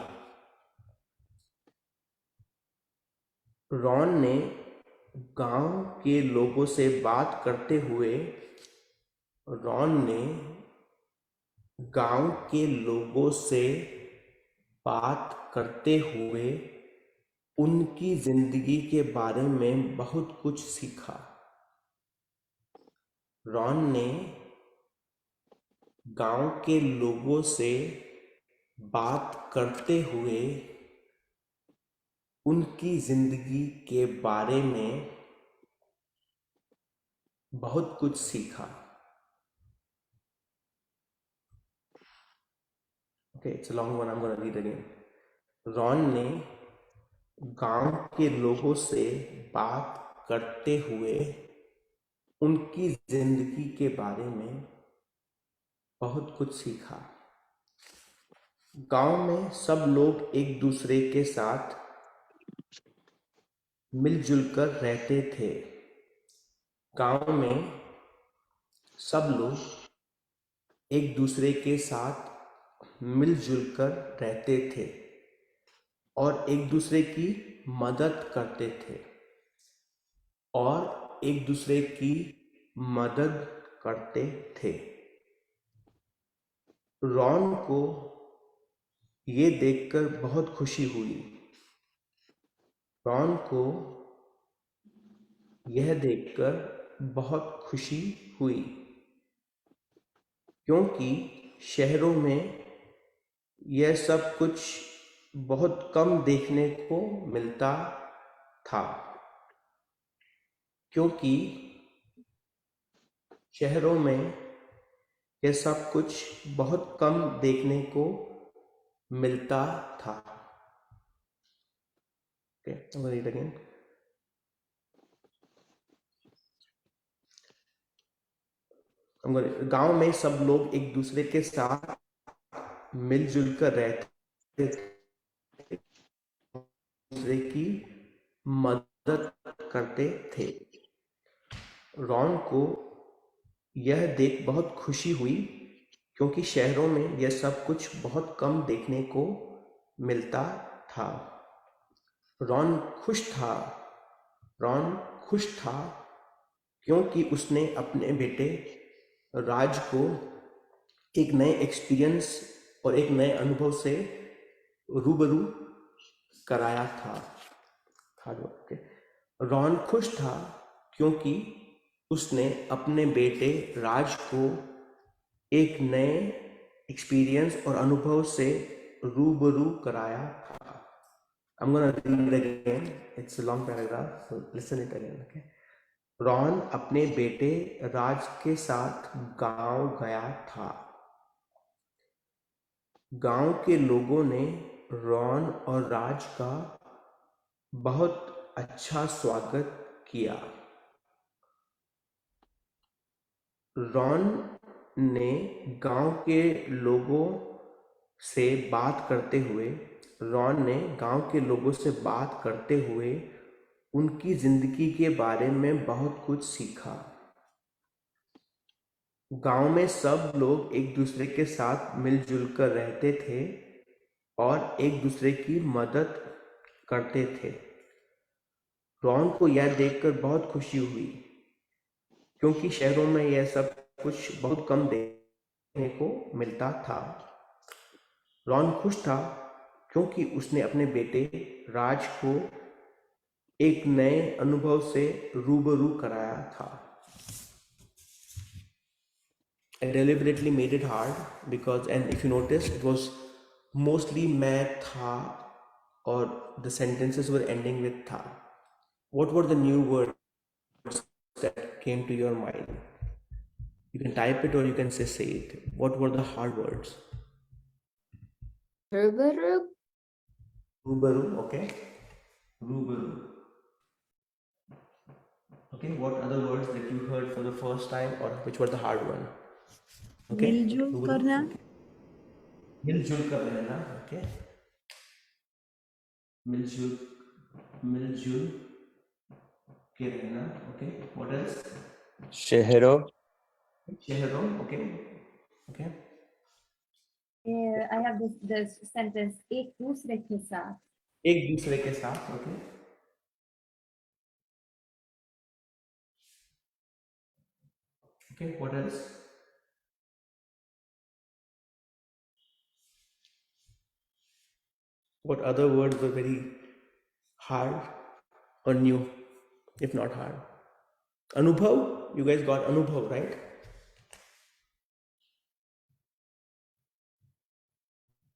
रॉन ने गांव के लोगों से बात करते हुए गांव के लोगों से बात करते हुए उनकी जिंदगी के बारे में बहुत कुछ सीखा. रॉन ने गांव के लोगों से बात करते हुए उनकी जिंदगी के बारे में बहुत कुछ सीखा. Okay, it's a long one. I'm going to read again. Ron ने गांव के लोगों से बात करते हुए उनकी जिंदगी के बारे में बहुत कुछ सीखा. गांव में सब लोग एक दूसरे के साथ मिलजुल कर रहते थे. गांव में सब लोग एक दूसरे के साथ मिलजुल कर रहते थे और एक दूसरे की मदद करते थे. रॉन को ये देखकर बहुत खुशी हुई रॉन को यह देखकर बहुत खुशी हुई क्योंकि शहरों में यह सब कुछ बहुत कम देखने को मिलता था क्योंकि शहरों में यह सब कुछ बहुत कम देखने को मिलता था. Okay, I'm gonna read again. गांव में सब लोग एक दूसरे के साथ मिलजुल कर रहते थे, दूसरे की मदद करते थे. रॉन को यह देख बहुत खुशी हुई क्योंकि शहरों में यह सब कुछ बहुत कम देखने को मिलता था. रॉन खुश था क्योंकि उसने अपने बेटे राज को एक नए एक्सपीरियंस और एक नए अनुभव से रूबरू कराया था. रॉन खुश था क्योंकि उसने अपने बेटे राज को एक नए एक्सपीरियंस और अनुभव से रूबरू कराया था. I'm gonna read it again. It's a long paragraph, so listen it again. Okay. Ron अपने बेटे राज के साथ गांव गया था. गांव के लोगों ने रॉन और राज का बहुत अच्छा स्वागत किया. रॉन ने गांव के लोगों से बात करते हुए उनकी जिंदगी के बारे में बहुत कुछ सीखा. गांव में सब लोग एक दूसरे के साथ मिलजुल कर रहते थे और एक दूसरे की मदद करते थे. रॉन को यह देखकर बहुत खुशी हुई क्योंकि शहरों में यह सब कुछ बहुत कम देखने को मिलता था. रॉन खुश था क्योंकि उसने अपने बेटे राज को एक नए अनुभव से रूबरू कराया था. I deliberately made it hard because, and if you notice, it was mostly मैं था or the sentences were ending with tha. What were the new words that came to your mind? You can type it or you can say it. What were the hard words? Rubaru. Rubaru, okay. Rubaru. Okay, what other words that you heard for the first time or which were the hard one? Okay. मिलजुल Rubaru. करना मिलजुल कर रहना, okay. मिलजुल के रहना, okay. What else? Shehero. शहरों, okay. Okay. I have this sentence एक दूसरे के साथ. एक दूसरे के साथ, okay. Okay, what else? What other words were very hard or new, if not hard? Anubhav, you guys got Anubhav, right?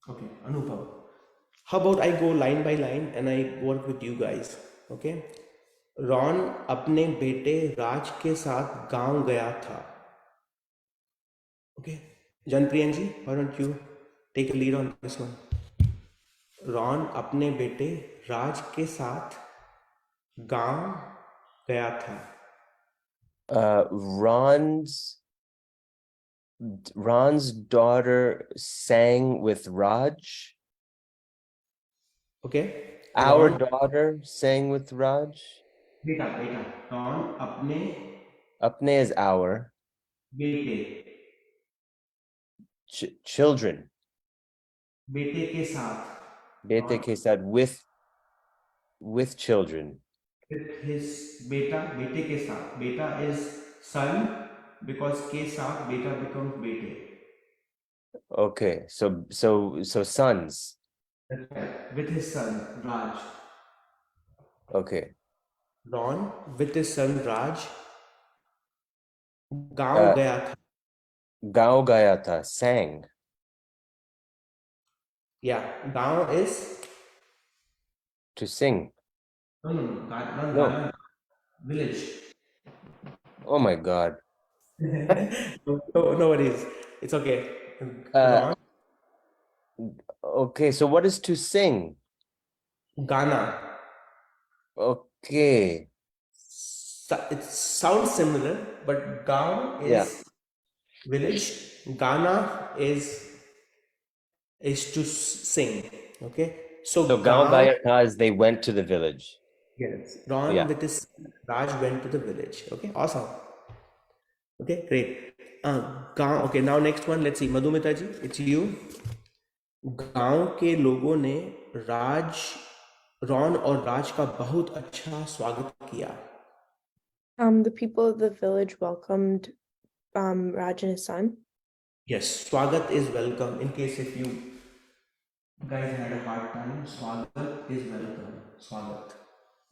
Okay, Anubhav. How about I go line by line and I work with you guys, okay? Ron अपने बेटे राज के साथ गांव गया था. Okay, Janpriyan ji, why don't you take a lead on this one? Ron अपने बेटे राज के साथ गांव गया था. Ron's daughter sang with Raj. Okay. Our Ron, daughter sang with Raj. बेटा रॉन अपने Apne is our. बेटे Children. बेटे के साथ. Bete ke saath with children. With his बेटे के साथ. बेटा is son because के साथ बेटा becomes बेटे. Okay, so sons. With his son Raj. Okay. Ron with his son Raj गांव गया था. Gao gaya tha, sang. Yeah, गांव is To sing. not No. Ghana, village. Oh my God. No worries. It's okay. Uh, Ron, okay, so what is to sing? Ghana. Okay. It sounds similar, but Gaon Yeah. is village. Ghana is to sing. Okay, So so Gao Gaon. gaya tha is they went to the village. Yes, Ron Yeah. with his Raj went to the village. Okay, awesome. Okay, great. Gaon. Okay, now next one. Let's see, Madhumita ji, it's you. गांव के लोगों ने Ron और राज का बहुत अच्छा स्वागत किया. The people of the village welcomed Raj and his son. Yes, swagat is welcome. In case if you guys had a hard time, swagat is welcome. Swagat.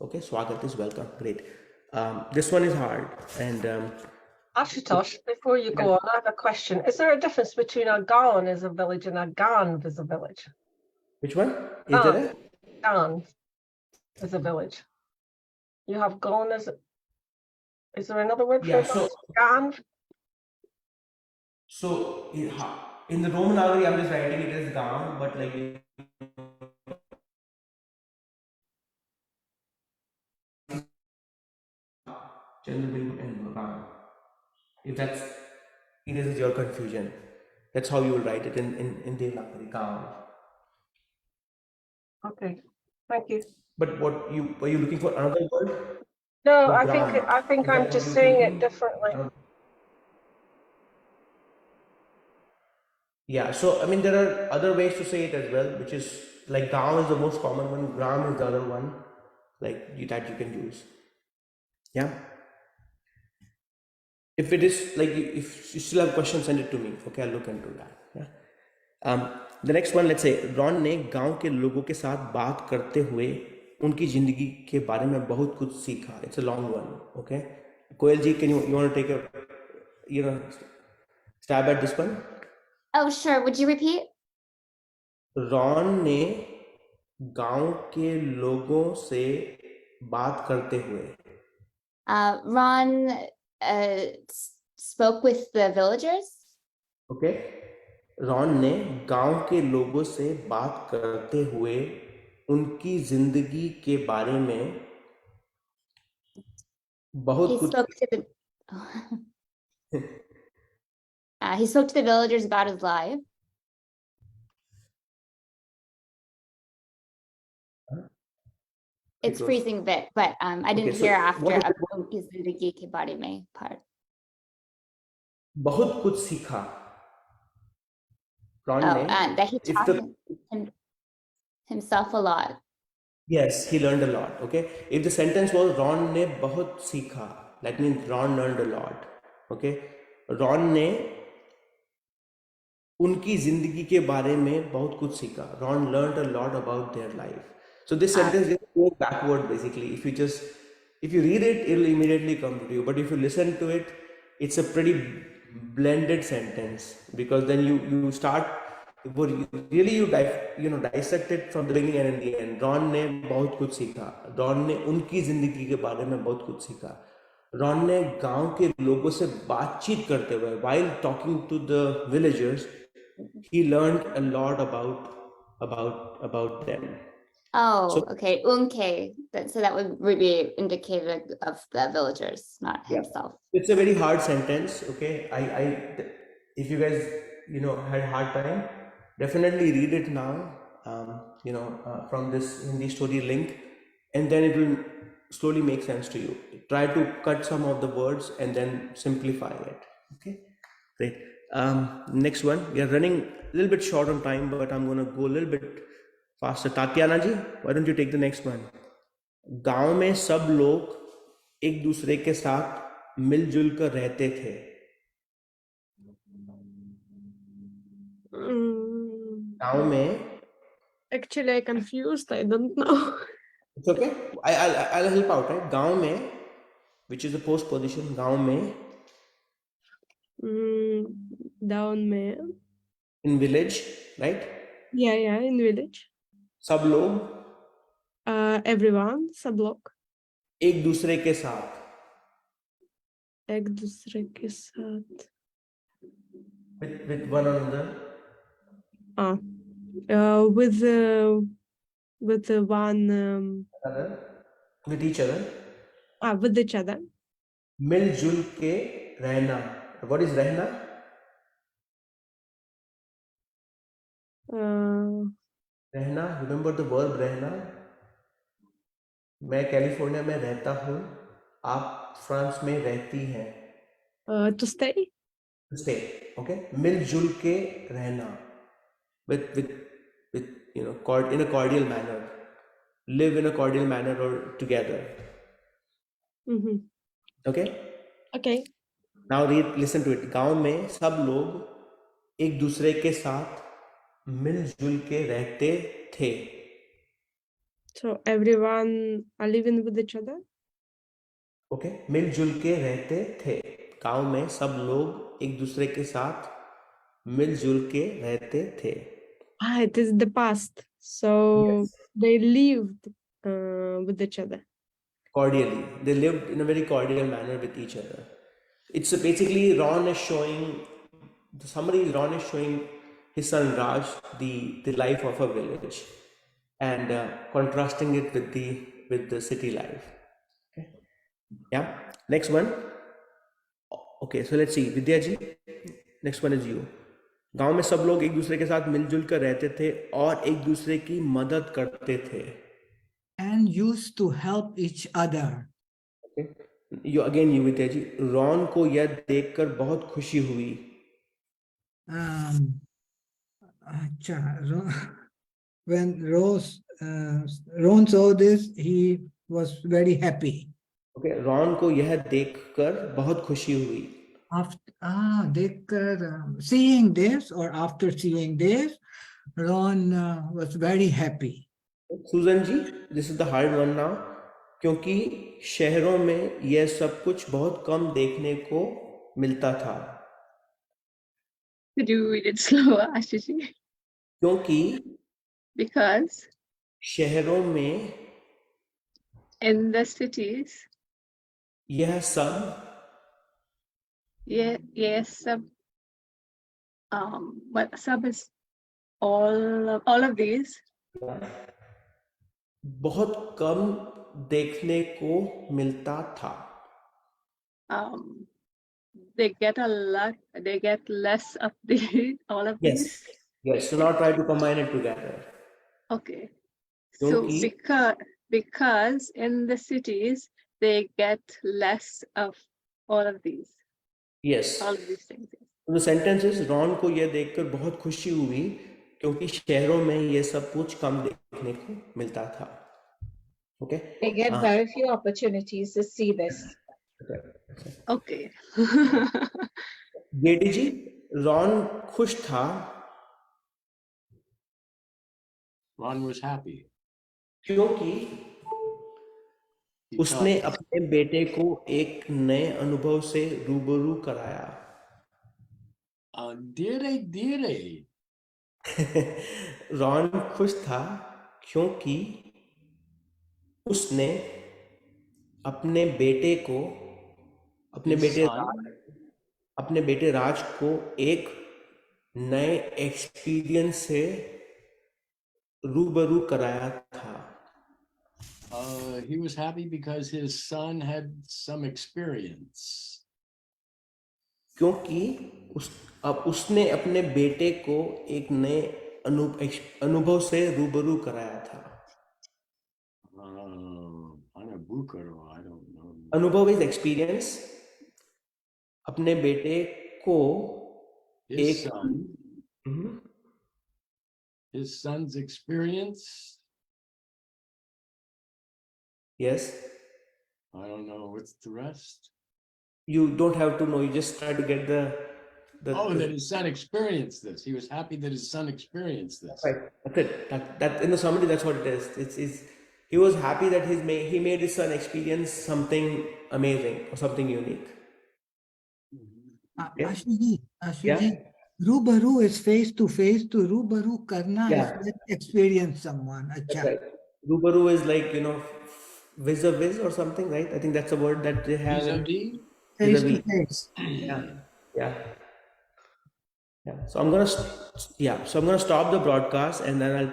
Okay, swagat is welcome. Great. This one is hard. And Ashutosh, before you go on, I have a question. Is there a difference between a Gaon as a village and a Gan as a village? which one? Is there a? Gan as a village. You have Gon as. Is there another word for Yeah, it? Gan? So in the Roman algorithm, I'm just writing it as Gaon, but like Chandrabindu and Gaon. If that's erases your confusion, that's how you will write it in Devanagari, Gaon. Okay, thank you. But what you were you looking for another word? No, For I Gram. think Is that I'm what just you're saying thinking? it differently. Yeah, so I mean there are other ways to say it as well, which is like Gaon is the most common one, Gram is the other one, like that you can use. Yeah. If it is like if you still have questions, send it to me. Okay, I'll look into that. Yeah. The next one, let's say Ron ने गांव के लोगों के साथ बात करते हुए उनकी जिंदगी के बारे में बहुत कुछ सीखा. It's a long one. Okay, Koel ji, can you want to take a stab at this one? Oh, sure. Would you repeat? Ron ने गांव के लोगों से बात करते हुए. Ron spoke with the villagers. Okay, Ron ने गांव के लोगों से बात करते हुए उनकी जिंदगी के बारे में बहुत He कुछ. spoke to the he spoke to the villagers about his life. It's was- freezing a bit, but I didn't Okay, so hear after what is- ab unki zindagi ke bare mein part. बहुत कुछ सीखा. Ron Oh, ने and that he if taught the himself a lot. yes, he learned a lot. Okay, if the sentence was Ron ने बहुत सीखा, that means Ron learned a lot. Okay, Ron ने उनकी जिंदगी के बारे में बहुत कुछ सीखा. Ron learned a lot about their life. So this sentence just goes backward basically. If you read it, it'll immediately come to you. But if you listen to it, it's a pretty blended sentence, because then you start you dissect it from the beginning and in the end. Ron ने बहुत कुछ सीखा. Ron ने उनकी जिंदगी के बारे में बहुत कुछ सीखा. रॉन ने गांव के लोगों से बातचीत करते हुए, while talking to the villagers, he learned a lot about them. Oh, So- okay. Unke. So that would be indicative of the villagers, not Yeah. himself. It's a very hard sentence. Okay, if you guys had hard time, definitely read it now. From this Hindi story link, and then it will slowly make sense to you. Try to cut some of the words and then simplify it. Okay, great. Next one, we are running a little bit short on time, but I'm going to go a little bit faster. Tatiana ji, why don't you take the next one? गांव में सब लोग एक दूसरे के साथ मिलजुल कर रहते थे. गांव में Actually, I confused. I don't know. It's okay. I'll help out, right? गांव में, which is the postposition. गांव में. Down में. In village, right? Yeah, in village. सब लोग. Everyone, सब लोग. एक दूसरे के साथ. एक दूसरे के साथ. With one another. With one. Other. With each other. With each other. मिलजुल के रहना. What is रहना? रहना. Remember the verb रहना. मैं कैलिफोर्निया में रहता हूँ. आप फ्रांस में रहती हैं. To stay. To stay. Okay. मिलजुल के रहना. With you know, in a cordial manner. Live in a cordial manner or together. Okay. Okay. Now listen to it. गांव में सब लोग एक दूसरे के साथ मिलजुल के रहते थे. So everyone are living with each other. Okay. मिलजुल के रहते थे. गांव में सब लोग एक दूसरे के साथ मिलजुल के रहते थे. It is the past. So they lived with each other. Cordially. They lived in a very cordial manner with each other. It's basically Ron is showing, the summary is Ron is showing his son Raj the life of a village and contrasting it with the city life. Okay. Yeah. Next one. Okay, so let's see. Vidya ji, next one is you. गांव में सब लोग एक दूसरे के साथ मिलजुल कर रहते थे और एक दूसरे की मदद करते थे. And used to help each other. Okay. You Vidya ji. Ron को यह देखकर बहुत खुशी हुई. When Ron saw this, he was very happy. Okay, Ron को यह देखकर बहुत खुशी हुई. Seeing this or after seeing this, Ron was very happy. Susan ji, this is the hard one now. क्योंकि शहरों में यह सब कुछ बहुत कम देखने को मिलता था. Could you read it slower, Ashu Ji? क्योंकि Because शहरों में in the cities, यह सब but sub is all of these. बहुत कम देखने को मिलता था. They get less of all of these. Yes. So now try to combine it together. Okay. So because in the cities they get less of all of these. Yes. All of these things. The sentence is Ron को यह देखकर बहुत खुशी हुई क्योंकि शहरों में यह सब कुछ कम देखने को मिलता था. Okay. They get very few opportunities to see this. Okay. JD ji, Ron खुश था. Ron was happy. क्योंकि उसने अपने बेटे को एक नए अनुभव से रूबरू कराया. धीरे. रॉन खुश था क्योंकि उसने अपने बेटे राज को एक नए एक्सपीरियंस से रूबरू कराया था. He was happy because his son had some experience. क्योंकि अब उसने अपने बेटे को एक नए अनुभव से रूबरू कराया था. I don't know. अनुभव इज एक्सपीरियंस. अपने बेटे को his son's experience. Yes. I don't know. What's the rest? You don't have to know. You just try to get the that his son experienced this. He was happy that his son experienced this. Right. That's it. That in the summary, that's what it is. It's he was happy that he made his son experience something amazing or something unique. Yeah. Ashu Ji, Yeah. Rubaru is face to face. To rubaru karna Yeah. is let's experience someone. That's Acha. right. Rubaru is like, vis-a-vis or something, right? I think that's a word that they have. Vis-a-vis? Face to Vis-a-vis. face. Yeah. Yeah. Yeah. So I'm gonna stop the broadcast and then I'll